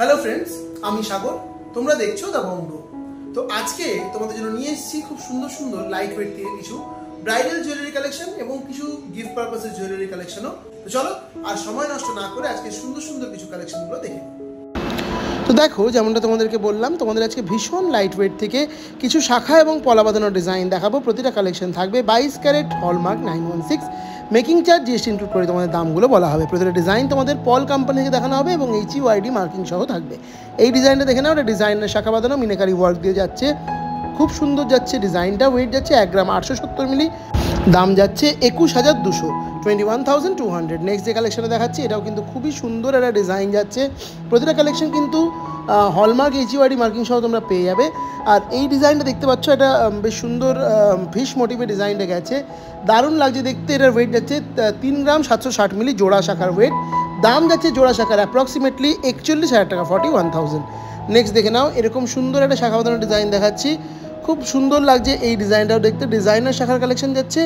Hello friends, আমি সাগর। তোমরা দেখছো দ্য বংডো। তো আজকে তোমাদের জন্য নিয়ে এসেছি খুব সুন্দর সুন্দর লাইট ওয়েট থেকে কিছু ব্রাইডাল জুয়েলারি কালেকশন এবং কিছু গিফট পারপাসের জুয়েলারি কালেকশনও। তো চলো আর সময় নষ্ট না করে আজকে সুন্দর সুন্দর কিছু কালেকশনগুলো দেখে। তো দেখো, যেমনটা তোমাদেরকে বললাম, তোমাদের আজকে ভীষণ লাইট ওয়েট থেকে কিছু শাখা এবং পলা বাঁধানো ডিজাইন দেখাবো। প্রতিটা কালেকশন থাকবে 22 carat hallmark 916, making charge GST include করে তোমাদের দামগুলো বলা হবে। প্রতিটা ডিজাইন তোমাদের পল কোম্পানি থেকে দেখানো হবে এবং HUID মার্কিং সহ থাকবে। এই ডিজাইনটা দেখে নাও, এটা ডিজাইনের শাখা বাঁধানো মিনাকারি ওয়ার্ক দিয়ে যাচ্ছে, খুব সুন্দর যাচ্ছে ডিজাইনটা। ওয়েট যাচ্ছে 1 গ্রাম 870 মিলি, দাম যাচ্ছে 21,200, 21,200। নেক্সট যে কালেকশনে দেখাচ্ছি, এটাও কিন্তু খুবই সুন্দর একটা ডিজাইন যাচ্ছে। প্রতিটা কালেকশন কিন্তু হলমার্ক HUID মার্কিং সহ তোমরা পেয়ে যাবে। আর এই ডিজাইনটা দেখতে পাচ্ছ, এটা বেশ সুন্দর ফিশ মোটিভে ডিজাইনটা গেছে, দারুণ লাগছে দেখতে। এটার ওয়েট যাচ্ছে 3 গ্রাম 760 মিলি, জোড়া শাখার ওয়েট। দাম যাচ্ছে জোড়া শাখার অ্যাপ্রক্সিমেটলি 41,000 টাকা, 41,000। নেক্সট দেখে নাও, এরকম সুন্দর একটা শাখা বাঁধানো ডিজাইন দেখাচ্ছি, খুব সুন্দর লাগছে এই ডিজাইনটাও দেখতে। ডিজাইনার শাখার কালেকশন যাচ্ছে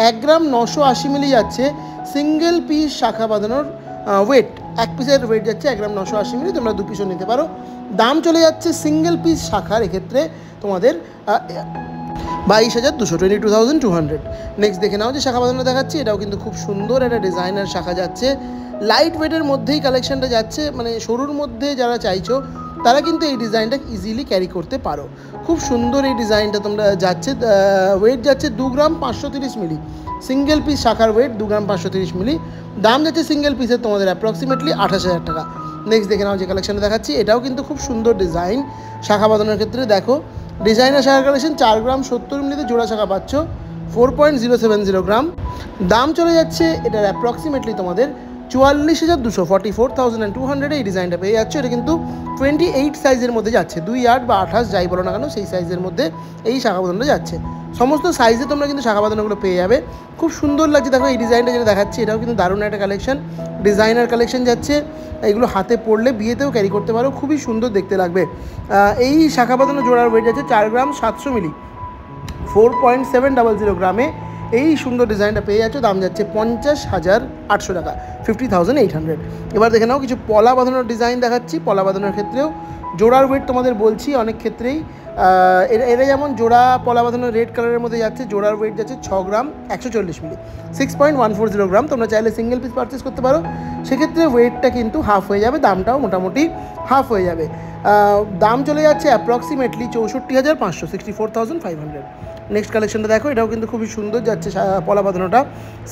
1 গ্রাম 980 মিলি যাচ্ছে, সিঙ্গেল পিস শাখা বাঁধানোর ওয়েট, এক পিসের ওয়েট যাচ্ছে 1 গ্রাম 980 মিলি, তোমরা 2 পিসও নিতে পারো। দাম চলে যাচ্ছে সিঙ্গেল পিস শাখার এক্ষেত্রে তোমাদের 22,200, 22,200। নেক্সট দেখে নাও যে শাখা বাঁধানো দেখাচ্ছি, এটাও কিন্তু খুব সুন্দর একটা ডিজাইনার শাখা যাচ্ছে, লাইট ওয়েটের মধ্যেই কালেকশনটা যাচ্ছে। মানে সরুর মধ্যে যারা চাইছো তারা কিন্তু এই ডিজাইনটা ইজিলি ক্যারি করতে পারো। খুব সুন্দর এই ডিজাইনটা তোমরা যাচ্ছে। ওয়েট যাচ্ছে 2 গ্রাম 530 মিলি, সিঙ্গেল পিস শাখার ওয়েট 2 গ্রাম 530 মিলি। দাম যাচ্ছে সিঙ্গেল পিসের তোমাদের অ্যাপ্রক্সিমেটলি 28,000 টাকা। নেক্সট দেখে নাও যে কালেকশনটা দেখাচ্ছি, এটাও কিন্তু খুব সুন্দর ডিজাইন শাখা বাঁধানোর ক্ষেত্রে। দেখো, ডিজাইনার শাখার কালেকশন 4 গ্রাম 70 মিলিতে জোড়া শাখা পাচ্ছ, 4.070 গ্রাম। দাম চলে যাচ্ছে এটার অ্যাপ্রক্সিমেটলি তোমাদের 44,200, 44,200। এই ডিজাইনটা পেয়ে যাচ্ছে। এটা কিন্তু 28 সাইজের মধ্যে যাচ্ছে, 2 8 বা 28 যাই বলো না কেন, সেই সাইজের মধ্যে এই শাখা বাঁধানোটা যাচ্ছে। সমস্ত সাইজে তোমরা কিন্তু শাখা বাঁধানোগুলো পেয়ে যাবে, খুব সুন্দর লাগছে। দেখো এই ডিজাইনটা যেটা দেখাচ্ছি, এটাও কিন্তু দারুণ একটা কালেকশন, ডিজাইনার কালেকশন যাচ্ছে। এগুলো হাতে পরলে বিয়েতেও ক্যারি করতে পারো, খুবই সুন্দর দেখতে লাগবে। এই শাখা বাঁধানো জোড়ার ওয়েট যাচ্ছে 4 গ্রাম 700 মিলি, 4.700 গ্রামে এই সুন্দর ডিজাইনটা পেয়ে যাচ্ছে। দাম যাচ্ছে 50,800 টাকা, 50,800। এবার দেখে নাও কিছু পলা বাঁধানোর ডিজাইন দেখাচ্ছি। পলা বাঁধানোর ক্ষেত্রেও জোড়ার ওয়েট তোমাদের বলছি অনেক ক্ষেত্রেই এরা যেমন জোড়া পলা বাঁধানো রেড কালারের মধ্যে যাচ্ছে, জোড়ার ওয়েট যাচ্ছে 6 গ্রাম 140 মিলি, 6.140 গ্রাম। তোমরা চাইলে সিঙ্গেল পিস পারচেস করতে পারো, সেক্ষেত্রে ওয়েটটা কিন্তু হাফ হয়ে যাবে, দামটাও মোটামুটি হাফ হয়ে যাবে। দাম চলে যাচ্ছে অ্যাপ্রক্সিমেটলি 64,500, 64,500। নেক্সট কালেকশনটা দেখো, এটাও কিন্তু খুবই সুন্দর যাচ্ছে পলা বাঁধানোটা।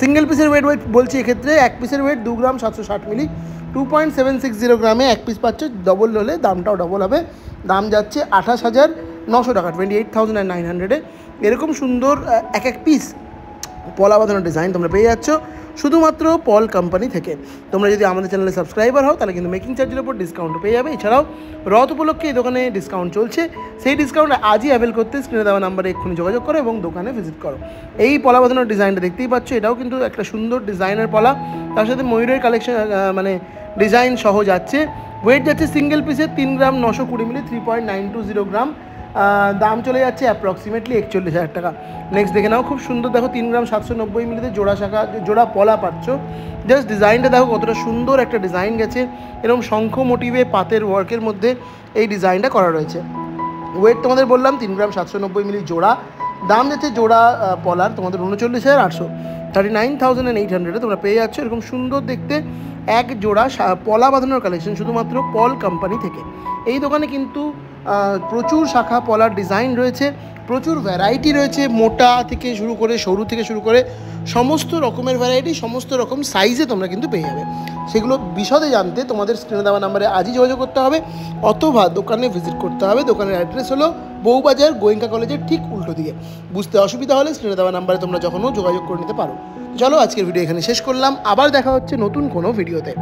সিঙ্গেল পিসের ওয়েট বলছি এক্ষেত্রে, এক পিসের ওয়েট 2 গ্রাম 760 মিলি, 2.760 গ্রামে এক পিস পাচ্ছ। ডবল হলে দামটাও ডবল হবে, দাম যাচ্ছে 28,900 টাকা, 28,900-এ। এরকম সুন্দর এক পিস পলা বাঁধানো ডিজাইন তোমরা পেয়ে যাচ্ছ শুধুমাত্র পল কোম্পানি থেকে। তোমরা যদি আমাদের চ্যানেলে সাবস্ক্রাইবার হও তাহলে কিন্তু মেকিং চার্জের উপর ডিসকাউন্ট পেয়ে যাবে। এছাড়াও রথ উপলক্ষে এই দোকানে ডিসকাউন্ট চলছে, সেই ডিসকাউন্ট আজই অ্যাভেল করতে স্ক্রিনে দেওয়া নাম্বারে এক্ষুনি যোগাযোগ করো এবং দোকানে ভিজিট করো। এই পলা বাঁধানোর ডিজাইনটা দেখতেই পাচ্ছ, এটাও কিন্তু একটা সুন্দর ডিজাইনের পলা, তার সাথে ময়ূরের কালেকশন মানে ডিজাইন সহ যাচ্ছে। ওয়েট যাচ্ছে সিঙ্গেল পিসের 3 গ্রাম 920 মিলি, 3.920 গ্রাম। দাম চলে যাচ্ছে অ্যাপ্রক্সিমেটলি 41,000 টাকা। নেক্সট দেখে নাও, খুব সুন্দর দেখো 3 গ্রাম 790 মিলিতে জোড়া শাখা জোড়া পলা পাচ্ছ। জাস্ট ডিজাইনটা দেখো কতটা সুন্দর একটা ডিজাইন গেছে, এরকম শঙ্খ মোটিভে পাতের ওয়ার্কের মধ্যে এই ডিজাইনটা করা রয়েছে। ওয়েট তোমাদের বললাম 3 গ্রাম 790 মিলি জোড়া। দাম যাচ্ছে জোড়া পলার তোমাদের 39,800, 39,800-এ তোমরা পেয়ে যাচ্ছ এরকম সুন্দর দেখতে এক জোড়া পলা বাঁধানোর কালেকশন শুধুমাত্র পল কোম্পানি থেকে। এই দোকানে কিন্তু প্রচুর শাখা পলার ডিজাইন রয়েছে, প্রচুর ভ্যারাইটি রয়েছে, মোটা থেকে শুরু করে সরু থেকে শুরু করে সমস্ত রকমের ভ্যারাইটি, সমস্ত রকম সাইজে তোমরা কিন্তু পেয়ে যাবে। সেগুলো বিশদে জানতে তোমাদের স্ক্রিনে দেওয়া নাম্বারে আজই যোগাযোগ করতে হবে অথবা দোকানে ভিজিট করতে হবে। দোকানের অ্যাড্রেস হলো বউবাজার, গোয়েঙ্কা কলেজের ঠিক উল্টো দিকে। বুঝতে অসুবিধা হলে স্ক্রিনে দেওয়া নাম্বারে তোমরা যখনও যোগাযোগ করে নিতে পারো। চলো আজকের ভিডিও এখানে শেষ করলাম, আবার দেখা হচ্ছে নতুন কোনো ভিডিওতে।